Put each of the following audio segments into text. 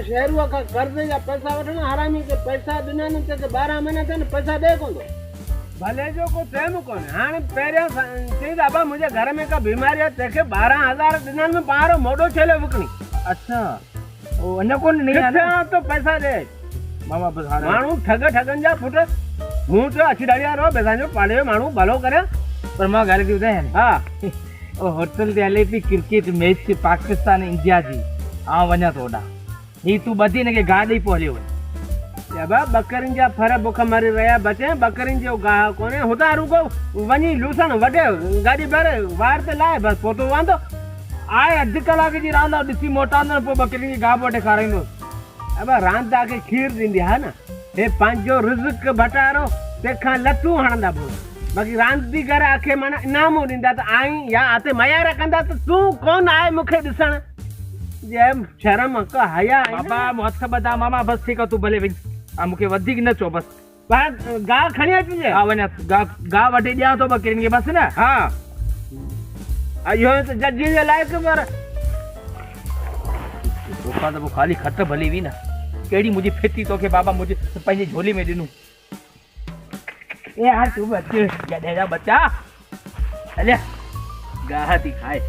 शहर का कर्ज या पैसा वठना हरामी के पैसा बिना न के 12 महीना थे पैसा दे कोन भले जो को प्रेम कोन हां पेरिया चई बाबा मुझे घर में का बीमारी है देखे 12000 दिना में बाहर मोडो छले वकनी। अच्छा ओ अने कोन नहीं आना तो पैसा दे मामा बस मानू ठग ठगन जा फुट हूं तो अच्छी डालिया रो बेसाजो पाड़े मानू भलो करे पर मां घर दी उदे हां ओ होटल दे ले थी क्रिकेट मैच थी पाकिस्तान इंडिया जी आ वना तोडा ही तू बधी ने के गाड़ी पोलियो या बा बकरिन जा फर बुख मरी रहा बचे बकरिन जो गाह कोने होता रुको वनी लूसन वडे गाड़ी भरे वार ते लाए बस फोटो वांदो आए अध कलाक जी रांदा दिसी मोटा न पो बकरिन गाह बोटे खाराइंदो अब रांदा के खीर दिंदी हा ना हे पांचो रिज़्क बटारो तेखा लटू हणंदा बो बाकी रांदी करे आखे माना इनामो दिंदा त आई या आते मया रखंदा त तू कौन आए मुखे दिसण जेम शर्म का हया बाबा मत बता मामा बस ठीक है तू भले वही आ मुके वधिक न चो बस गा खणी अची जे हां वने गा वटे दिया तो बकरिन के बस ना हां आयो तो जज्जी जे लायक पर तोखा तो खाली खट भली वी ना केड़ी मुझे फेती तो के बाबा मुझे पहले झोली में दिनु ए यार तू बच्चे गधे जा बच्चा अरे गा दिखाए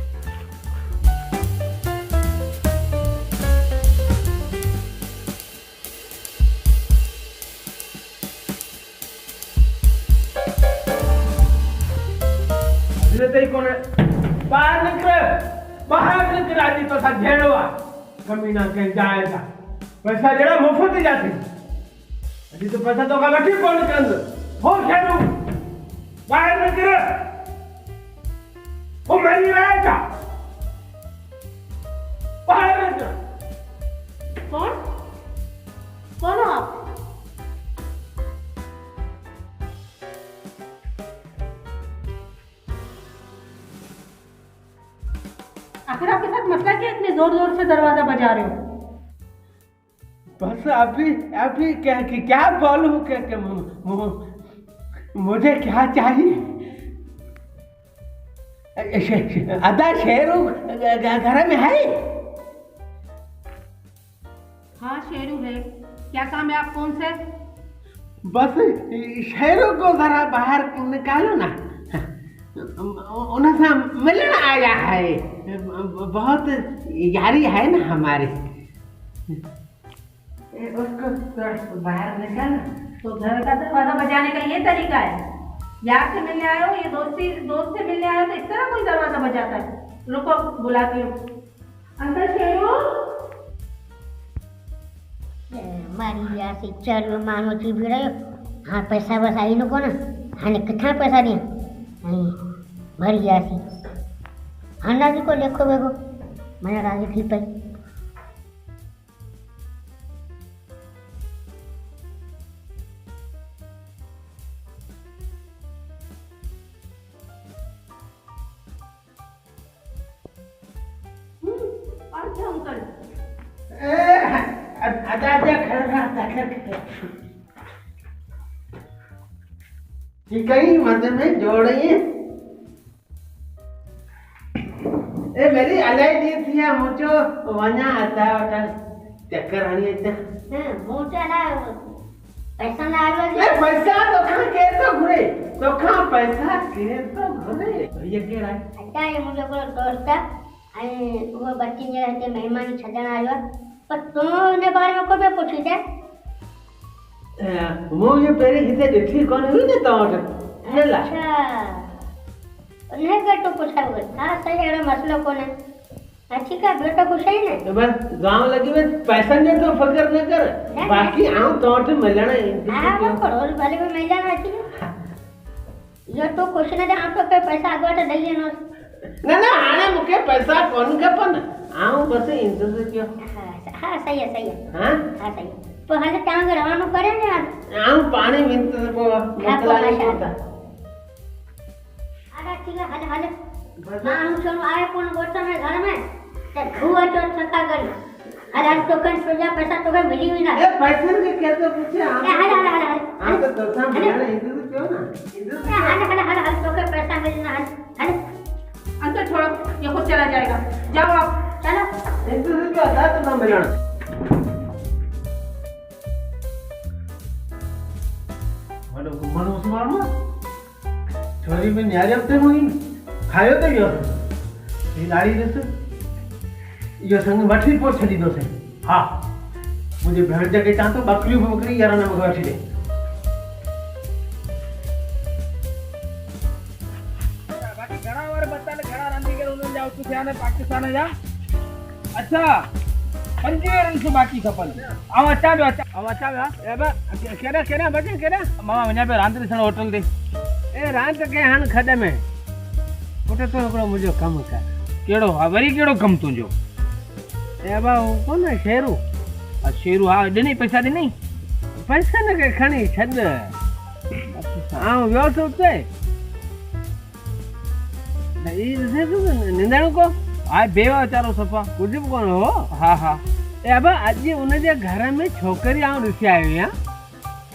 कोन बाहर निकल आजी तो सा झेड़वा कमीना के जाएगा पैसा जड़ा मुफ्त जाती अभी तो पैसा तो का वठी कोन कंद हो खेड़ू बाहर निकल ओ मेरी रहेगा बाहर निकल कौन कौन हो आप आखिर आपके साथ मसला क्या इतने जोर जोर से दरवाजा बजा रहे हो बस अभी क्या बोलूं कि मुझे क्या चाहिए अदा शेरू घर में है हाँ शेरू है क्या काम है आप कौन से बस शेरू को जरा बाहर निकालो ना उनसे मिलने आया है बहुत यारी है ना हमारी उसको बाहर निकाल तो घर का दरवाजा बजाने का ये तरीका है यार से मिलने आए हो ये दोस्त से मिलने आए हो तो इस तरह कोई दरवाजा बजाता है रुको बुलाती हूँ अंकल शेरू मारी यासी चलो मानो थी भी रहो हाँ पैसा बस आई नको ना हाँ कितना पैसा दिया भरी यासी हाँ राजी को देखो बेगो मैं राजी थी पई कहीं मध्य में जोड़ रही है ए मेरी अलाई दी थी मुझे वना आता होटल चक्कर आनी है मोटा ना पैसा ना आवे ए पैसा तो कहां के तो घुरे तो कहां पैसा के तो घुरे ये के रहा अच्छा ये मुझे को दोस्त आई वो बच्ची ने रहते मेहमान छजन आयो पर तुमने बारे में कोई पूछी थे वो ये पहले हिते देखी कौन हुई ना तो हेला अच्छा उन्हें का तो पूछा हुआ हां सही है मसला कौन है अच्छी का बेटा कुछ है ना तो बस गांव लगी में पैसा ने तो फकर न कर बाकी आऊं तो मिलना हां वो करोड़ वाले में मिल जाना चाहिए ये तो क्वेश्चन है आप तो पैसा आगवा तो दे लेनो ना ना आने मुके पैसा कौन खपन आऊं बस इंतजार कियो हाँ सही है हां हाँ सही है तो हाले टांग रवानो करे ने आऊं पानी विंत को मतलब नहीं होता अरे ठीक है हाले हाले हां हम सुनो आए कौन बोलता मैं घर में ते घुआ तो छका कर अरे आज तो कन सोजा पैसा तो कहीं मिली हुई ना ए पैसे के कैसे पूछे हाले हाले हाले हां तो दसा मिलना इंतजार कियो ना इंतजार हाले हाले हाले तो के पैसा मिलना हाले अंकल छोड़ो, ये खुद चला जाएगा। जाओ आप, चलो इंतजार कियो था तो ना मिलना हेलो मनो उस्मान छोरी में न्यारी हफ्ते में खायो तो यो ये लाड़ी देते यो संग वठी पोट छड़ी दो से हाँ मुझे भेड़ जगह चाहतो बकरी यार ना मगवा दे बाकी घड़ा और बता ले घड़ा रांधी के उन जाओ तू ध्यान पाकिस्तान जा अच्छा 5 रन से बाकी खपन आव अच्छा बे ए बा केरा बचे केरा मामा वना पे रांधी सन होटल दे ए रात के हन खडे में उठे तो एकड़ो मुजो कम कर केड़ो वरी केड़ो कम तुजो ए बा कोन शेरू आ शेरू हा दे पैसा दे नहीं पैसा न के खणी छद हां व्यो तो ते नहीं निंदण को आ बेवा चारो सफा कुछ कोन हो हां हां ए बा आज उन जे घर में छोकरी आ दिसी आयो या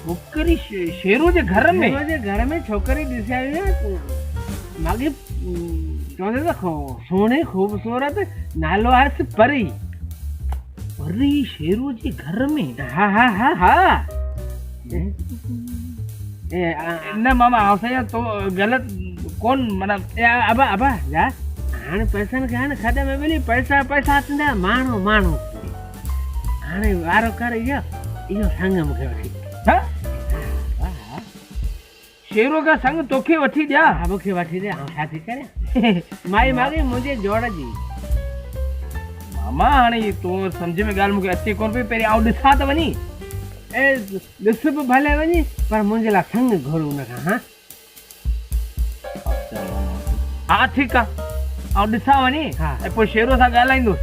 छोकरी शेरू जे घर में छोकरी दिसी आयो या मागे चोंदे तो सोने खूबसूरत नालो आस परी परी शेरू जी घर में हाँ ए न मामा आवसे तो गलत कौन मतलब अबा जा हाने पैसा न खाने खाते में मिली पैसा आते मानो हाने वारो कर यो संग मुखे वठी हां शेरो का संग तोखे वठी दिया मुखे वठी दे साथी करे माई मागे मुझे जोड़ जी मामा हाने तो समझ में गाल मुखे अच्छे कोन पे पेरी आउ दिखा त वनी ए दिस पे भले वनी पर मुझे ला संग घोड़ू न हां हां ठीक है आउ दिखा वनी ए पो शेरो सा गालाइंदो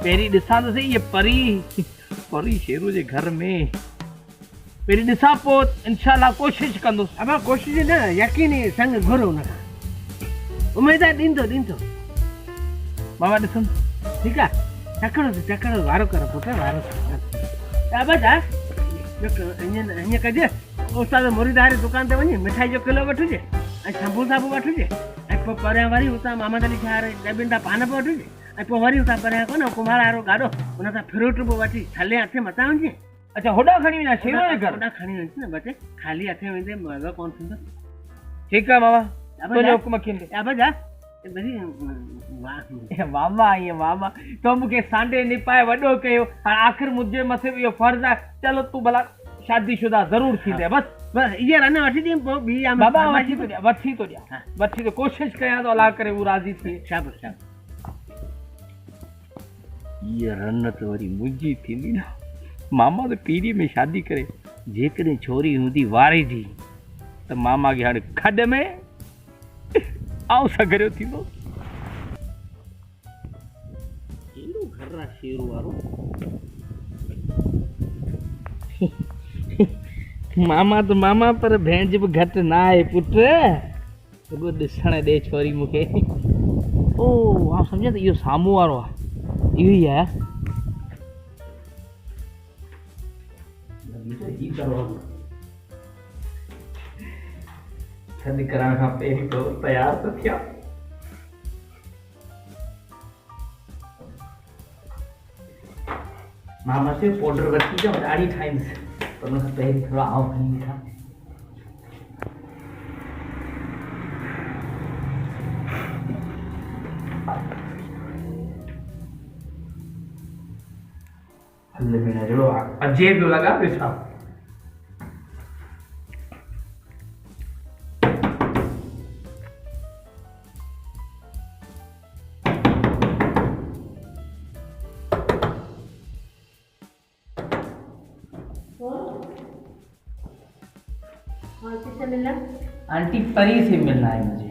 पेरी दिखा तो सही ये परी शेरो जे घर में पेरी दिखा पो इंशाल्लाह कोशिश कंदो अब कोशिश न यकीनी संग घोड़ू न उम्मीद दींदो मामा दिसम ठीक है चकड़ो वारो कर पुत्र वारो कर अब जा इन कजे उस्ताद मुरीदारी दुकान ते वनी मिठाई जो किलो वठु जे ए शंभू साबु वठु जे ए पो परे वारी उता मामा दली छारे डबिंदा पान पे वठु जे ए पो वारी उता परे को न कुमारारो गाडो उनका फ्रूट पो वठी थले हाथे मताऊं जे अच्छा होडा खणी ना शेरो ने कर होडा खणी न बचे खाली हाथे वेंदे मजा कौन सुंदर ठीक है मामा तो जो हुक्म किन अब जा मामा तो मुखे सांडे निपाए वडो कयो आखिर मुझे मथे यो फर्ज है चलो तू भला शादीशुदा जरूर थी दे बस ये रने वठी दी बी बाबा वठी तो कोशिश कया तो अल्लाह करे वो राजी थी शाबाश ये रन तो वरी मुजी थी ना मामा तो पीरी में शादी करे जेकने छोरी हुंदी वारे जी तो मामा के हाणे खड में आओ सगरियो थींदो केड़ो घर शेरू वारो मामा तो मामा पर भेंज भी घट ना है पुत्र वो दिसण दे छोरी मुखे ओ आप समझे तो यो सामू वारो यो ही है शादी कराने खां पहिरीं तो तैयार तो थिया मामा से पाउडर वठी जाओ ॾाढी ठाहींदसि पर उन खां पहिरीं थोरो आउं खणी था हल में जड़ो अजय भी लगा पैसा किससे मिलना? आंटी परी से मिलना है मुझे।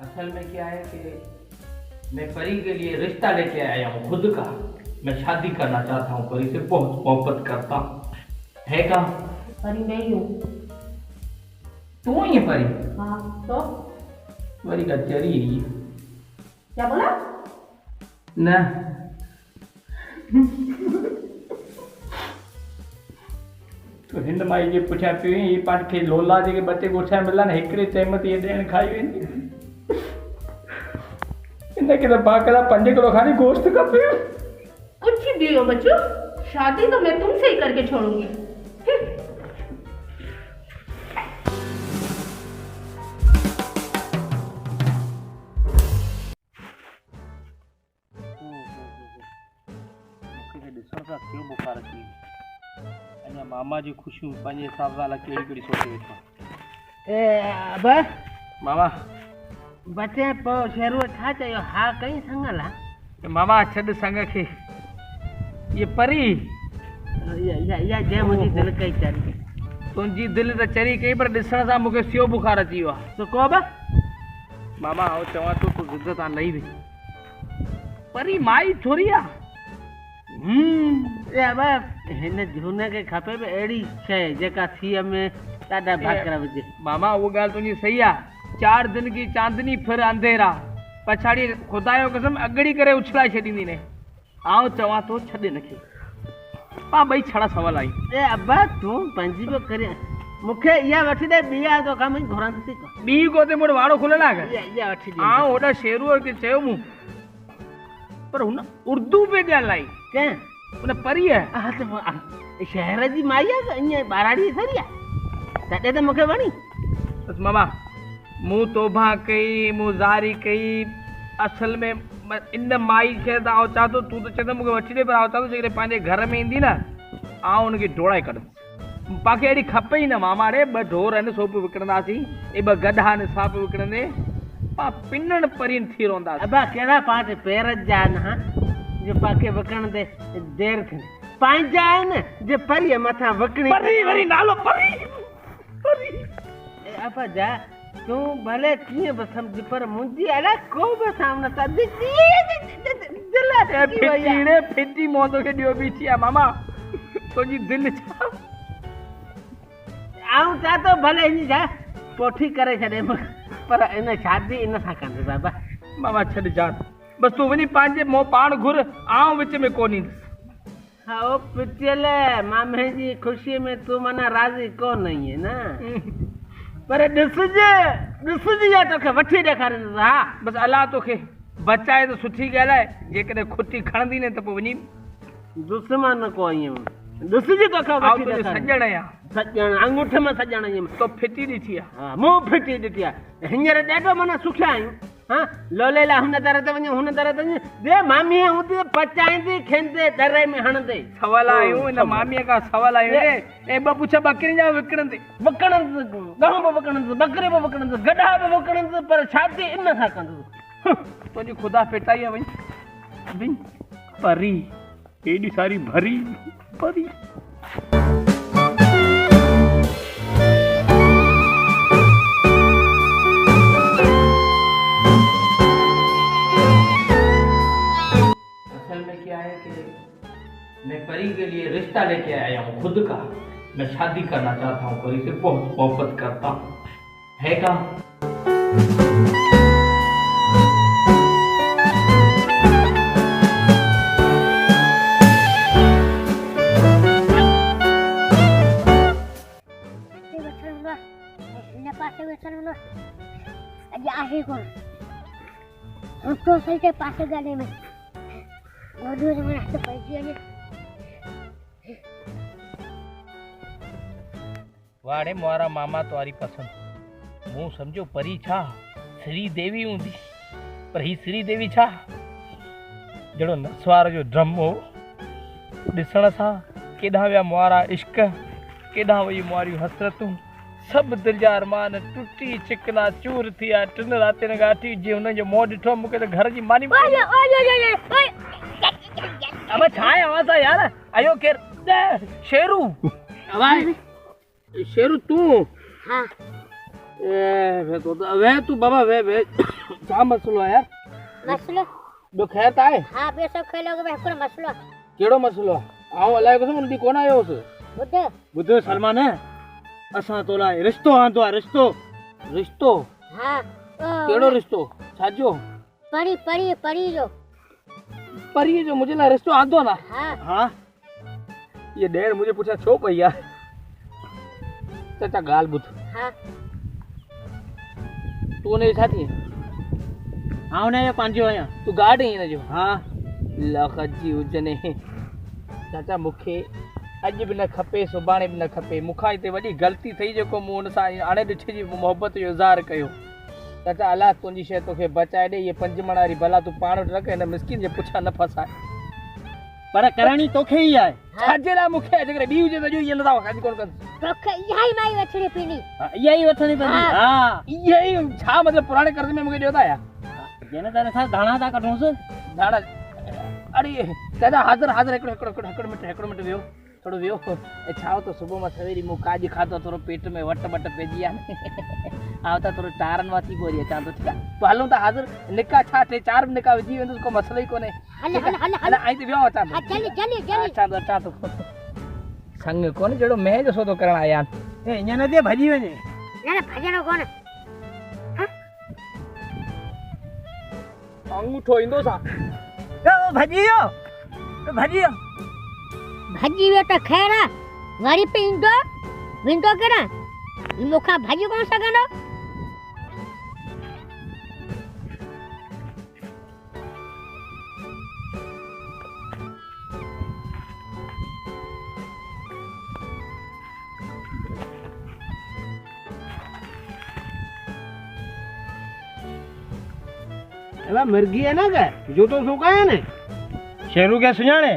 असल में क्या है कि मैं परी के लिए रिश्ता लेके आया हूँ खुद का। मैं शादी करना चाहता हूँ, परी से बहुत मोहब्बत करता हूँ। है का? परी मैं ही हूँ। तू ही है परी? हाँ तो परी का चरी है। क्या बोला? न तो हिंद माई जे पुछा पियो ही पाण खे लोला जेके बच्चे गोठा मिला न हिकड़े चैमत ये ॾियण खाई वेंदी। इनके तो बाकरा 5 किलो खाली गोश्त खपे। कुछ भी हो बच्चों, शादी तो मैं तुमसे ही करके छोड़ूंगी। क्यों बुखार अची अञा मामा जी खुशियूं पंहिंजे हिसाब सां कहिड़ी कहिड़ी सोचे वेठो। अबा मामा बचे पोइ शेरूअ छा चयो? हा कई संगल आहे? मामा छॾ संग खे। ये परी या जे मुंहिंजी दिलि कई चरी। तुंहिंजी दिलि त चरी कई पर ॾिसण सां मूंखे सियो बुखार अची वियो आहे। तो को बा मामा आउं चवां थो तूं ज़िद तां लही वई। परी माई थोरी आहे। अबा हिन झूने खे खपे बि अहिड़ी शइ जेका सीअ में ॾाढा भाकरा विझे। मामा उहा ॻाल्हि तुंहिंजी सही आहे। 4 दिन की चांदनी फिर अंधेरा, पछाड़ी खुदा जो कसम अगड़ी करे उछलाए छॾींदी ने। आउं चवां थो छॾ हिनखे, पां ॿई छड़ा सवाल आई। अबा तूं पंहिंजी पियो करे मूंखे इहा वठी ॾे, ॿिया तो कम घुरंद थी को ॿी को ते मूं वाड़ो खुलियल आहे। इहा वठी ॾे। आउं होॾा शेरूअ खे चयो मूं पर हुन उर्दू पे ॻाल्हाई। कंहिं? हुन परी आहे। हा त शहर जी माई आहे ईअं ॿाराड़ी थोरी आहे, तॾहिं त मूंखे वणी। बसि मामा मूं तौबा कई, मूं ज़ारी कई। असल में इन माई खे त आउं चाह थो, तूं त चवंदो मूंखे वठी ॾे, पर आउं चाह थो जेकॾहिं पंहिंजे घर में ईंदी न आउं हुनखे डोड़ाए कढंदुसि। पाखे अहिड़ी खपे ई न मामा रे। 2 ढोर आहिनि सोप विकिणंदासीं, ऐं 2 गधा आहिनि साप विकिणंदे, पां पिनण परीन थी रहंदासीं। अबा कहिड़ा पाण पेर जा आहिनि हा जो पाखे विकण ते देरि थिए, पंहिंजा आहिनि जो परीअ मथां विकिणी। परी वरी नालो परी परी। अबा जा तूं भले कीअं बि सम्झ पर मुंहिंजी अलाए को बि सामने त फिटी फिटी मौत खे ॾियो बीठी आहे। मामा तुंहिंजी दिलि छा? आऊं चाह थो भले हिन छा पोठी करे छॾे, पर इन शादी इन सां कंदे बाबा। मामा छॾ जान, बसि तूं वञी पंहिंजे मुंहुं पाण घुर, आउं विच में कोन ईंदुसि। हा ओ पिटियल मामे जी ख़ुशीअ में तूं माना राज़ी कोन आहीं न, पर ॾिसजे या तोखे वठी ॾेखारींदुसि। हा बसि अलाह तोखे बचाए त सुठी ॻाल्हि आहे, जेकॾहिं खुटी खणंदी न त पोइ वञी दुश्मन को आहीं, ॾिसजे तोखे वठी ॾेखारींदुसि। सॼण आहियां, सॼण अंगूठे में सॼण आहीं तो फिटी ॾिठी आहे। हा मूं फिटी ॾिठी आहे। हींअर ॾाढो माना सुखिया आहियूं। हा लोलेला हुन दर ते वञे, हुन दर ते वञे, दे मामीअ हूंदी पचाईंदी खेंदे दरे में हणंदे। सवाल आहियूं इन मामीअ खां सवाल आहियूं ऐं 2 पुछ बकरियुनि जा विकिणंदे गहूं बि विकिणंदुसि, बकरी बि विकिणंदुसि, गॾा बि विकिणंदुसि, पर शादी इन सां कंदुसि। तुंहिंजी ख़ुदा पेटाई आहे। वञ परी एॾी सारी भरी परी। मैं परी के लिए रिश्ता लेके आया हूँ खुद का। मैं शादी करना चाहता हूँ, परी से बहुत मोहब्बत करता हूँ। है का? आहे कोण तो सही के पास गाने में और दूर में हाथ पैसे आने। वाड़े मोरा मामा तुम्हारी पसंद। मूं समझो परी छा श्री देवी हूंदी, पर ही श्री देवी छा जड़ो नसवार जो ड्रम हो। ॾिसण सां केॾा विया मुआरा इश्क, केॾा वई मुआरियूं हसरतूं, सब दिल जा अरमान टुटी चिकना चूर थिया। 3 रातियुनि गाठी जी हुन जो मोह ॾिठो, मूंखे त घर जी मानी। अब छा आहे आवाज़ आहे यार? आयो केर? शेरू। आवाज़ शेरू तूं? हाँ वे तो वे तू बाबा वे छा मसलो है यार? मसलो ॿियो ख़ैर त आहे? हा ॿियो सभु खेलोगे भाई हिकिड़ो मसलो आहे। कहिड़ो मसइलो आहे? आउं अलाए कुझु उन ॾींहुं कोन आयो हुउसि। ॿुध ॿुध सलमान, असां तो लाइ रिश्तो आंदो आहे। रिश्तो? रिश्तो? हा कहिड़ो रिश्तो? छाजो? परी परी परी जो परीअ जो मुंहिंजे लाइ रिश्तो आंदो आहे न? हा हाँ ये ॾेर मुंहिंजे पुठियां छो पई आहे? चाचा ॻाल्हि ॿुध, हा तूं हुनजो छा थी? हाँ उन्हें पंहिंजो आहियां। तूं गार्ड आहीं हिनजो? हाँ लख जी हुजने। चाचा मूंखे अॼु बि न खपे, सुभाणे बि न खपे। मूंखां हिते वॾी ग़लती थई जेको मूं हुन सां हाणे ॾिठे जी मोहबत जो इज़हार कयो। चाचा अलाह तुंहिंजी शइ तोखे बचाए ॾे। इहे 5 मण वारी भला तूं पाण वटि रख, हिन मिस्किन जे पुछां न फसाए। पर करणी तोखे ही आहे। छाजे लाइ मूंखे अॼुकल्ह ॿी हुजे त जो इहे नथा वखां कोन कंदुसि। तोखे इहा ई माई वठणी पवंदी। इहा ई वठणी पवंदी। हाँ इहे ई छा मतिलबु पुराणे कर्ज़ में मूंखे ॾियो था या? जन त असां धाणा था कढूंसि। दादा अरे दादा हाज़िर हाज़िर हिकिड़ो मिंट वियो, थोरो वियो। ऐं छा त सुबुह मां सवेरी मूं काज खाधो, थोरो पेट में वट पइजी आहे न। आउं त थोरो टारनि मां थी पोइ अचां थो। ठीकु आहे पोइ हलूं था हाज़िर। निका छा 3-4 बि निका विझी वेंदुसि, को मसइलो ई कोन्हे। हल हल हल हल ऐं त वियो अचां थो। जल्दी जल्दी जल्दी अचां थो संग कोन जहिड़ो मैं जो सौदो करणु आया आहिनि। ईअं न थिए भॼी वञे। न भॼणो कोन। अंगूठो ईंदो छा? भॼी वियो भॼी वियो। भॼी वियो त ख़ैर आहे, वरी पे ईंदो वेंदो केॾां? ही मूंखां भॼी कोन सघंदो। अबे मिर्गी है ना क्या? जो तो सुकाया ने शेरू के सुञाणे।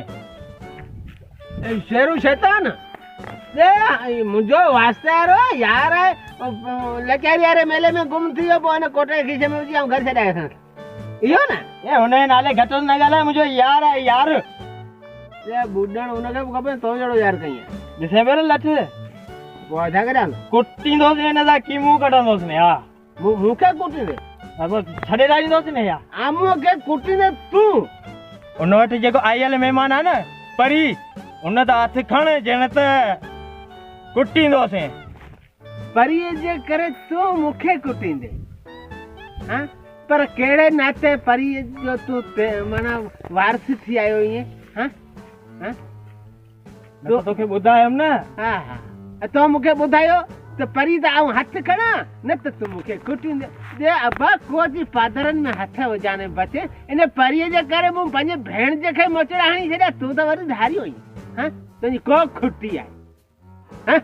शेरू शैतान दे मुझो वास्ते यारो यार है लचारी यारे मेले में गुम थी हो पोने कोटे खीसे में विझी घर छॾाए असां इहो न। ए हुनजे नाले घटि न ॻाल्हाए, मुंहिंजो यार आहे यार। ये बुॾण हुनखे बि खपे तो जहिड़ो यार कई आहे। ॾिसे पियो न लठ पोइ छा करियां? कुटींदोसि हिन सां कीमूं कढंदोसि ने। हा मूंखे कुटींदे छॾे लाहींदोसि ने। या मूंखे कुटींदे तूं? उन वटि जेको आयल महिमान आहे न परी, उन त हथ खण ॼण त कुटींदोसि। परीअ जे करे तूं मूंखे कुटींदे? हाँ पर कहिड़े नाते परीअ जो तूं माना वारस थी आयो ईअं? हाँ हाँ तोखे ॿुधायमि न। हा हा तो मूंखे ॿुधायो त परी त आऊं हथ खणा न त तूं मूंखे कुटींदे। जे अबा को जी पादरनि में हथ विझाने बचे इन परीअ जे करे मूं पंहिंजे भेण जे खे मोचड़ा हणी छॾिया। तूं त वरी धारियो आहीं। हाँ तुंहिंजी को खुटी आहे? हाँ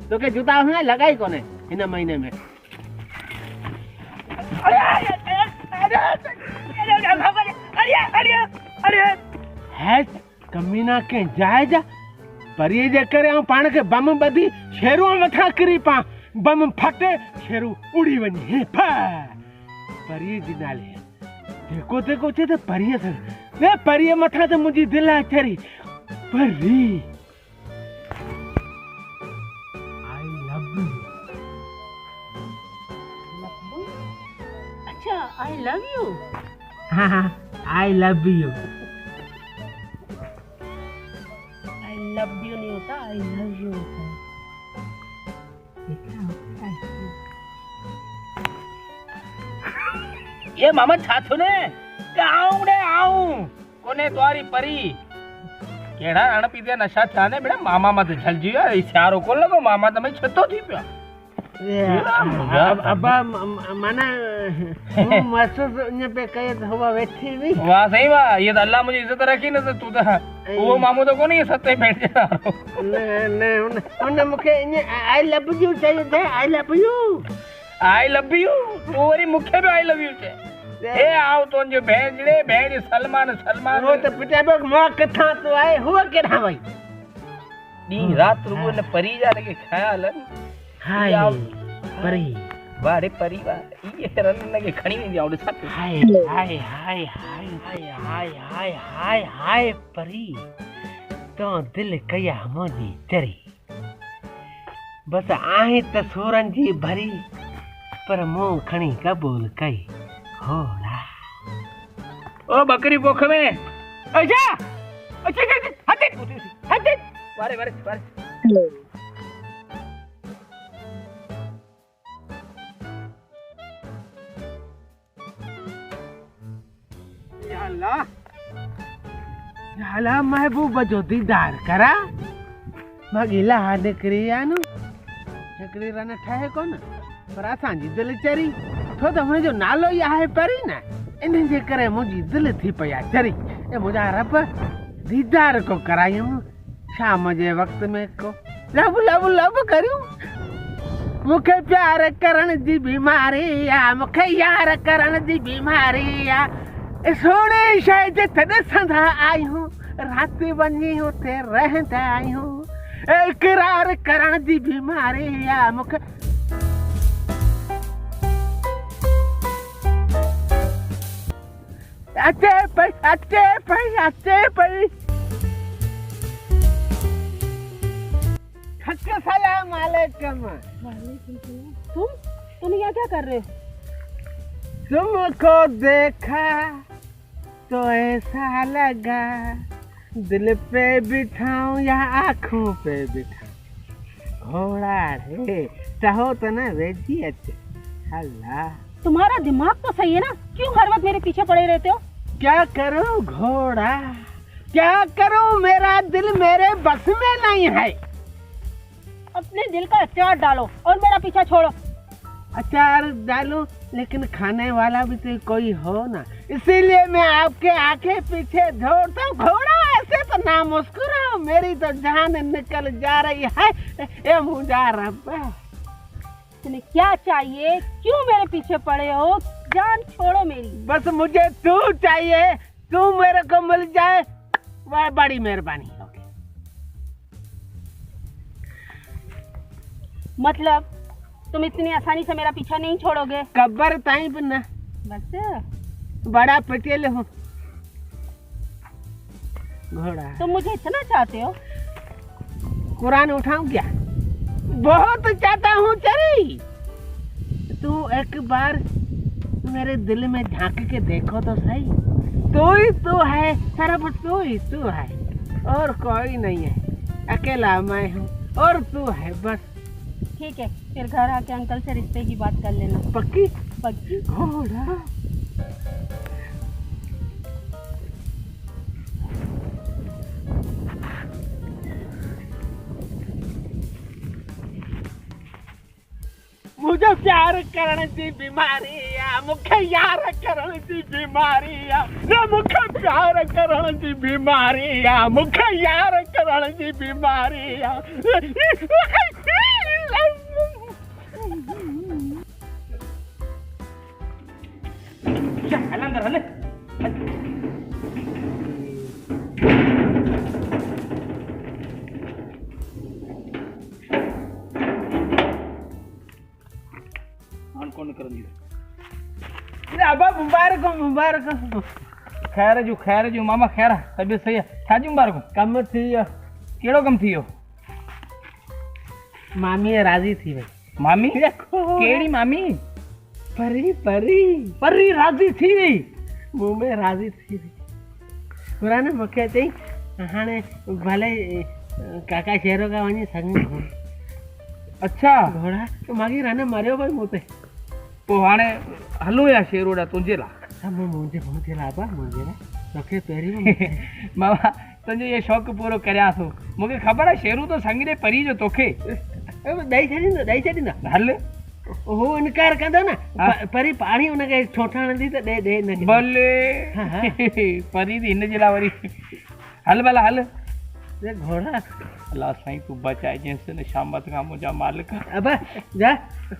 तोखे जूता हुन लॻाई कोन्हे हिन महीने में। है कमीना के जायजा परीअ जे करे ऐं पाण खे बम ॿधी शेरू मथां किरी पा, बम फटे शेरू उड़ी वञे। परीअ जे नाले जेको तेको चए त परीअ सां वे परीअ मथां त मुंहिंजी दिलि आहे चरी। परी आई लव यू। अच्छा आई लव यू। हाँ हाँ I love you. I love you नहीं होता, आई लव यू होता है। ये मामा छा थियो ने? आऊं ने आऊं कोने तुम्हारी परी केड़ा अण पीते नशा था ने बेटा। मामा मत झलजी वियो। ई सियारो कोन लॻो मामा त मैं छतो थी पियो। अब्बा माना महसूस इन पे कहे तो हुआ वेठी हुई। वाह सही वाह। ये त अल्लाह मुझे इज्जत रखी न त तू त वो मामू तो कोनी सते बैठ जा। न उन मूंखे इन आई लव यू चयो थे। I love you I love you वो वरी मूंखे बि आई लव यू चे। ए आओ तुंहिंजो भेणड़े भेण सलमान सलमान वो त पिटा बक मां किथां तो आए हुआ केॾा वई। ॾींहुं राति रुगो न परी जा लॻे ख़्याल हाय परी वारे परी वाह ये रन के खणी वेंदी आ। ॾिसा हाय हाय हाय हाय हाय हाय हाय हाय परी तो दिल कया मोदी चरी बस आहे त सूरन जी भरी पर मूं खणी कबूल कई होला। ओ बकरी पोख में अच्छा अच्छा हट हट वारे वारे वारे या अल्लाह महबूब जो दीदार करा मगिला हाल क्रियानु हिकिड़ी रन ठहे कोन पर असांजी दिलि चरी छो त हुनजो नालो ई आहे परी न इन जे करे मुंहिंजी दिलि थी पई आहे चरी ए मुंहिंजा रब दीदार को करायूं शाम जे वक़्त में को लब लब लब करियूं मूंखे प्यार करण जी बीमारी आहे मूंखे यार करण जी बीमारी आहे सोणे शइ जिथे ॾिसंदा आहियूं राति वञी उते रहंदा आहियूं इकरार करण जी बीमारी आहे मूंखे अचे पई सलाम वालेकुम। तुम यहाँ क्या कर रहे हो? तुमको देखा तो ऐसा लगा दिल पे बिठाऊं या आँखों पे बिठाऊं घोड़ा रे चाहो तो ना वेजी अच्छे अल्लाह। तुम्हारा दिमाग तो सही है ना, क्यों हर वक्त मेरे पीछे पड़े रहते हो? क्या करूं घोड़ा क्या करूं, मेरा दिल मेरे बस में नहीं है। अपने दिल का अचार डालो और मेरा पीछा छोड़ो। अचार डालूं लेकिन खाने वाला भी तो कोई हो ना, इसीलिए मैं आपके आगे पीछे दौड़ता हूँ। घोड़ा ऐसे तो ना मुस्कुराओ, मेरी तो जान निकल जा रही है। ये मुझा रब्बा तुम्हें क्या चाहिए, क्यों मेरे पीछे पड़े हो? जान छोड़ो मेरी। बस मुझे तू चाहिए, तू मेरे को मिल जाए वह बड़ी मेहरबानी होगी। मतलब तुम इतनी आसानी से मेरा पीछा नहीं छोड़ोगे? कब्र ताई बिना बस बड़ा पटेल हूँ घोड़ा। तुम मुझे इतना चाहते हो? कुरान उठाऊं क्या? बहुत चाहता हूँ चरी। तू एक बार मेरे दिल में झांक के देखो तो सही, तू ही तू है, सिर्फ तू ही तू है और कोई नहीं है। अकेला मैं हूँ और तू है बस। ठीक है, फिर घर आके अंकल से रिश्ते की बात कर लेना। पक्की? पक्की। घोड़ा मुझे प्यार करण जी बीमारी है, मुझे यार करण जी बीमारी है, मुझे प्यार करण जी बीमारी है, मुझे यार करण जी बीमारी है। हल अंदर हल। कौन कर दी अब मुबारक हो मुबारक हो। खैर जो मामा खैर तबियत सही है? छाजी मुबारक हो? कम थी वियो। केड़ो कम थी वियो? मामी राजी थी वई। मामी? देखो केड़ी मामी? परी परी परी राजी थी वई? मुंह में राजी थी वई। पुराने मूंखे चई हाणे भले काका शेरो का वञी सघूं। अच्छा घोड़ा मागी राने मारियो भाई मूं ते। पोइ हाणे हलूं या शेरोड़ा तुंहिंजे लाइ? सब मुंहिंजे मुंहिंजे लाइ बा मुंहिंजे लाइ तोखे पहिरीं मामा तुंहिंजो ये शौक़ु पूरो करियां थो। मूंखे ख़बर आहे शेरू तो संगी ॾे परी जो तोखे ॾेई छॾींदो हल। हू इनकार कंदो न हाँ। परी पाणी हुनखे ठोठाण ॾी त ॾे न भले हाँ, हाँ। परी दी हिन जे लाइ वरी हल भला हल। ये घोड़ा अल्लाह साईं तूं बचाए जंहिंस न शामत खां मुंहिंजा मालिक। अब जा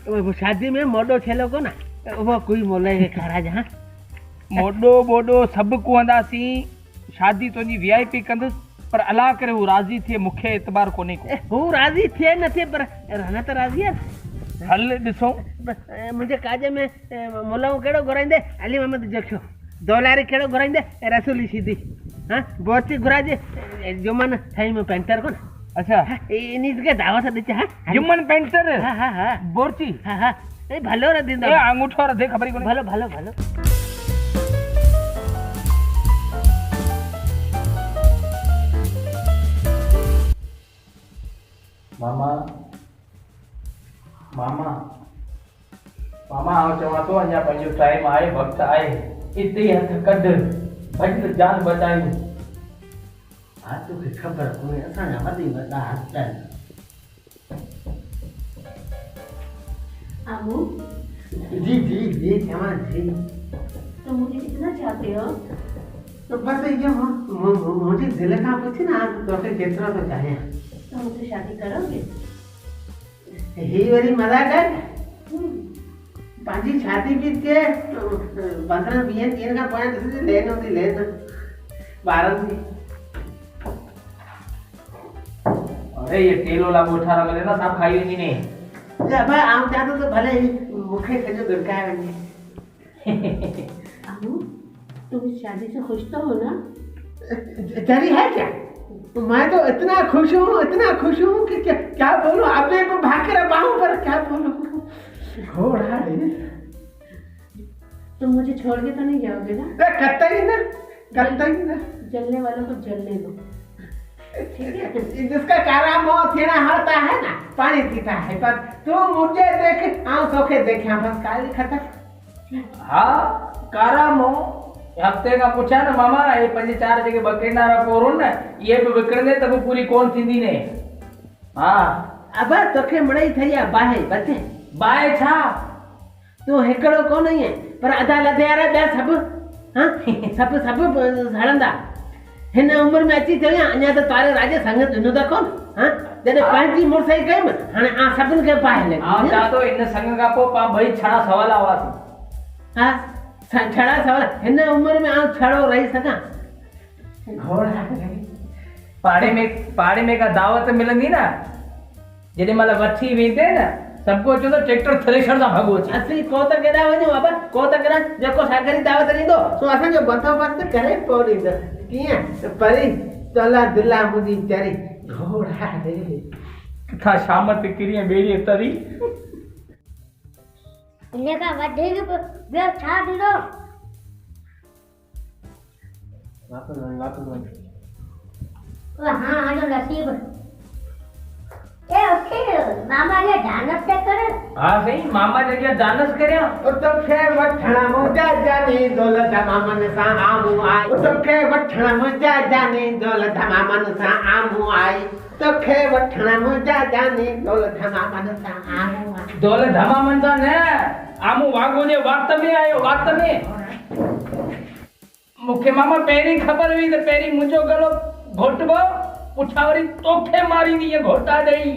वो शादी में मोडो छेलो को ना वो कोई मोले के खारा जहाँ मोडो बोडो सभु कुहंदासीं, शादी तुंहिंजी VIP कंदुसि, पर अलाह करे हू राज़ी थिए, मूंखे एतबार कोन्हे को। हू राजी थिए न थिए पर रहना तो राजी है। हल ॾिसूं। मुझे काजे में मोलाऊं केड़ो घुराईंदे अली मोहम्मद जक्षो, दोलारी केड़ो घुराईंदे रसूली सीधी, हाँ बोची घुराजे जुमन थाई में पेंटर को ना। अच्छा इन्हीं के दावत दीचे। हाँ जुम्मन पेंटर हाँ हाँ हाँ बोरची हाँ हाँ भलो रे दिन ए अंगूठो रधे खबर कोन्हे। भलो भलो भलो मामा आउं चवां थो अञा पंहिंजो टाइम आहे, वक़्तु आहे, हिते ई हथ कढ, भॼ जान बचायूं। हा तोखे ख़बर कोन्हे असांजा वॾी वॾा हथ आहिनि। आमू, जी जी जी चवां जी। तुम मुझे कितना चाहते हो? तो बस ये मुझे दिल का पूछे ना तोखे केतिरो तो चाहिए। तुम मुझसे शादी करोगे? ही वरी मजाक है। पंहिंजी शादी बि थिए 15-20 ॾींहंनि खां पोइ ॾिसजे लेन हूंदी लेन ॿारनि जी। अरे ये तेल वाला गोठारा मिले ना सब खाई वेंदी ने। भाई आउं चाहियां थो त भले मूंखे सॼो दुरकाए वञे। आमू, तुम इस शादी से खुश तो हो ना? जरी है क्या? मैं तो इतना खुश हूँ कि क्या बोलूं, अपने को भाकर बाहू पर क्या बोलूं। घोड़ा है। तुम मुझे छोड़ के तो नहीं जाओगे ना? कतई ना। जलने वालों को जलने दो, ठीक है? जिसका कारा मोह थेना होता है ना पानी पीता है, पर तू मुझे देख आऊं सोखे देखा बस काली खत्म। हाँ कारामो हफ्ते का पूछा ना मामा ये 5-4 जगह बकेंडा रखो न ये भी विकणने तब पूरी कौन थींदी ने। हाँ अब तोखे मड़ई थया बाहे बचे बाए छा तू हिकड़ो कोन है पर अदालत यार ॿिया सभु हाँ सभु हलंदा। हिन उम्र में अची थियो अञा त तारे राजे संग ॾिनो त कोन। हाँ जॾहिं पंहिंजी मुड़सई कई हाणे आ सभिनि खे पाए ले। हाँ जा तो इन संग का पो पा भई छड़ा सवाल आवासी। हाँ छड़ा सवाल हिन उम्र में आ छड़ो रही सका। घोड़ा पाड़े में का दावत मिलंदी ना जॾहिं महिल वठी वेंदे न सबको चो तो ट्रैक्टर थ्रेशर सा भागो छी। असली को त केॾा वञो बाबा को त केॾा जेको सागरी दावत ॾींदो सो असांजो बंदोबस्त करे पोइ ॾींदो कीअं परी चला दिला मुंहिंजी चरी घोड़ा रे किथा शाम ते किरीअ ॿेड़ीअ तरी इन खां वधीक ॿियो छा ॾिनो? वापस वञ। हाँ हलो नसीब ए ओके मामा ये डांस ते करे। हाँ सही मामा जगह डांस करया तोखे वठण मुंहिंजा जानी दौलत मामन सां आमू आई। तोखे वठण मुंहिंजा जानी दौलत मामन सां आमू आई। तोखे वठण मुंहिंजा जानी दौलत मामन सां आमू आई। दौलत धमा मनसा ने आमू वागो जे वक्त में आयो वक्त में मुखे मामा पहिरीं खबर हुई त पहिरीं मुंहिंजो गलो घोटबो पुठा वरी तोखे मारी दी घोटा ॾेई।